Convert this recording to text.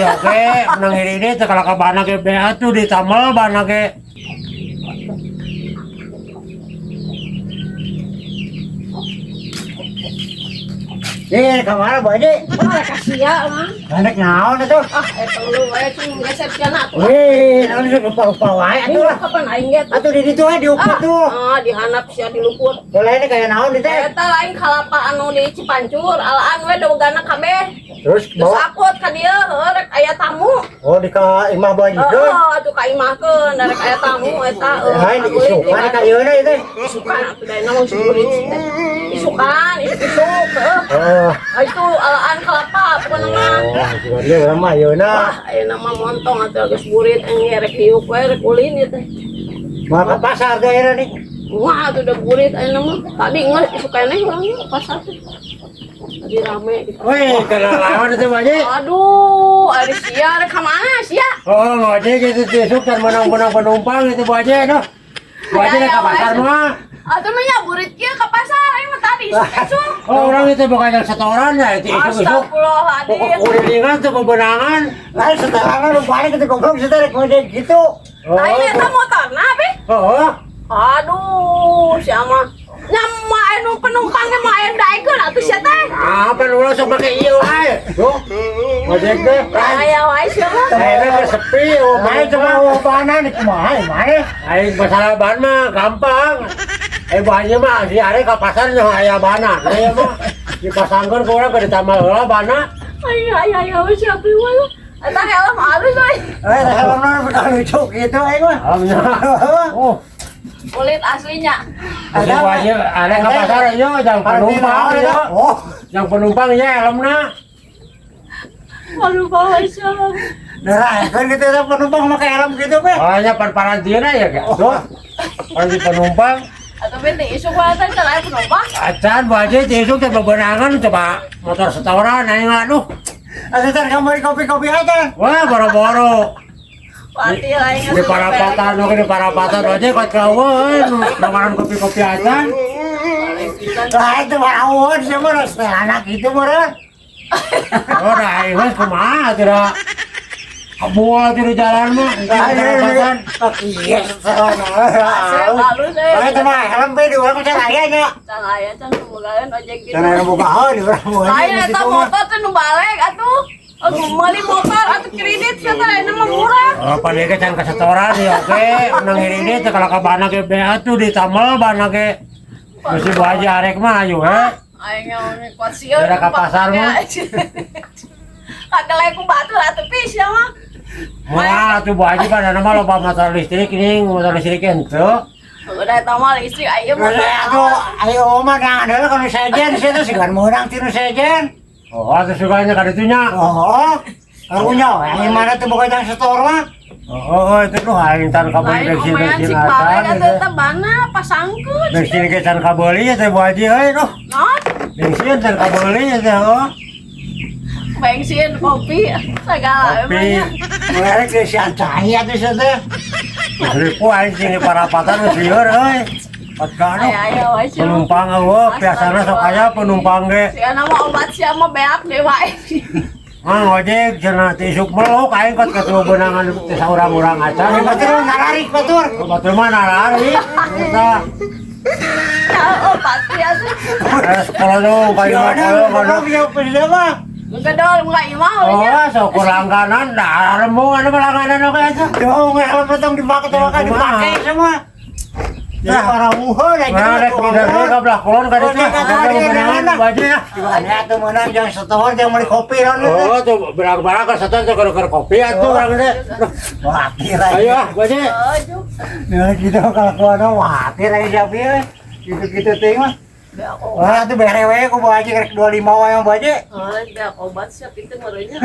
Oke, menang ini teh kalau kabana ge BA tuh ditamel bana ge. Kemana Bu Haji? Kasih ya, Mang. Anak naon itu? Lu cuma geser kana tuh. Wih, naon sih lupa-lupa wae atuh lah. Kapan aing get? Atuh di ditu di uput tuh. Dihanap sia diluput. Boleh ini kayak naon di teh? Eta lain kalapa anu di Cipancur, alaan we dogana kabeh. Terus Terus bawa akut ka dieu, rek aya tamu. di ka imah Bu Haji tuh. Atuh ka imahkeun, rek aya tamu eta. Lain isukan ka ieu na itu. Isukan atuh da naon sumberit teh. Isukan, isuk. Itu alaan kalapa pokona mah. Dia urang mah ayeuna. Wah, ayeuna mah montong atuh geus burit ngerek diuk we rek ulin ieu teh. Mau ke pasar teh ayeuna nih. Wah, atuh udah burit ayeuna mah. Tadi ngeus isukannya urang pasar teh. Tadi rame gitu. Wih, kalau lawan itu Bu Haji. Aduh, ada sia, ada kemana sia? Oh, ngojek gitu besok kan menang-menang penumpang itu Bu Haji noh. Bu Haji ke pasar mah. Atau mah burit kieu ke pasar, ayo mah tadi isuk. Oh, orang itu bukan yang setoran ya, itu isuk-isuk. Astagfirullahaladzim. Pokok kulilingan tuh kebenangan. Lain setelah lu balik ke goblok setelah ngojek gitu. Lain eta motorna, Be. Oh, Aduh, sia mah nyama anu penumpangnya mah aya daekeun atuh sia teh. apa lu langsung pakai iya wae. Tuh. Ngojek deh. Aya wae sia mah. Akhirnya bersepi, oh main cuma Bana nih kumaha mana? aing masalah ban mah gampang. Bu Haji mah si are ka pasar jeung aya bana. Aya mah dipasangkeun ke urang ke ditambal heula bana. Aya we sia piwal. Eta helm halus we. Helmna udah lucu gitu aing mah. Alhamdulillah. Oh, Kulit aslinya. si Bu Haji are ka pasar ieu jeung penumpang ieu. Oh, Yang penumpang ya helmna. Waduh, bawa sia. nah kan gitu ya penumpang pakai helm gitu be. Hanya parantina ya kan. Tuh. Kalau penumpang Atau bete isuk wae teh cara penumpang. acan Bu Haji besok teh bebenangan coba motor setoran aing aduh. Atuh kamu di kopi-kopi aja. Wah, boro-boro. Pati lain Di parapatan, di parapatan aja kot kawan, nawaran kopi-kopi aja. Lah itu marawon sih mah anak itu mah. Oh, dah, ini kumaha tuh dah. Buah di jalan mah, di parapatan. Iya, sana. halus Lah itu mah helm be di urang mah aya nya. Can aya can pembegalan ojek gitu. Cara boga di urang mah. Lain eta motor teh nu balik atuh. Aku meuli motor atuh kredit sia teh ayeuna mah murah. Oh, padahal ke can kesetoran ya oke. Menang ini teh kalau ke bana ge BA tuh ditamel bana ge. Mesti Bu Haji arek mah ayo Aing ngomong kuat sieun. Daerah ka pasar mah. Kagak ku batur atuh pis ya mah. Wah, tuh Bu Haji pada nama loba motor listrik ini, motor listrik ente. Udah eta mah listrik aya mah. Aduh, ayo omah nah adalah kalau sejen sih itu segan meurang tinu sejen. Oh, itu sukanya kada itunya. Oh, karunya yang mana tuh bukan yang setor mah. Oh, itu tuh aing tan kabel Lain bensin omean bensin cik balik acan. atuh teh bana pasangkeun. Bensin ke can kabel ya teh Bu Haji euy noh. Nah, Bensin can kabel ya teh oh. bensin kopi segala Kopi. emangnya. Merek ge si cahaya tuh sih teh. Ribu aing sini parapatan geus lieur euy. Patgano. Aya wae sia. Penumpang eueuh biasana sok aya penumpang ge. Sia nama obat sia mah beak deh wae. Ngojek cenah teh isuk meluk aing kot ketua benangan teh saurang-urang acan. Batur nararik batur. Batur mah nalari. Eta Ya pasti atuh. sekolah dong kayu kalau Kalau dia pede mah. Gedol enggak imah oh nya. sok langganan dah rembungan apa langganan oke aja. Yo helm potong dipakai tuh kan dipakai semua. Ya para muhur aja. Nah, rek tidak ka belah kulon ka ditu. Benangan baju ya. Gimana tuh mana yang setor yang beli kopi kan. Oh tuh berang-berang ka satan tuh keur kopi atuh urang teh. Wah, kira. Ayo ah baju. Aduh. Nah, gitu kalau kuana wah, kira siapa ya? Gitu-gitu teh mah. Wah, tuh berewe ku bawa aja rek 25 wae yang bawa aja. Beak obat siap itu merenya.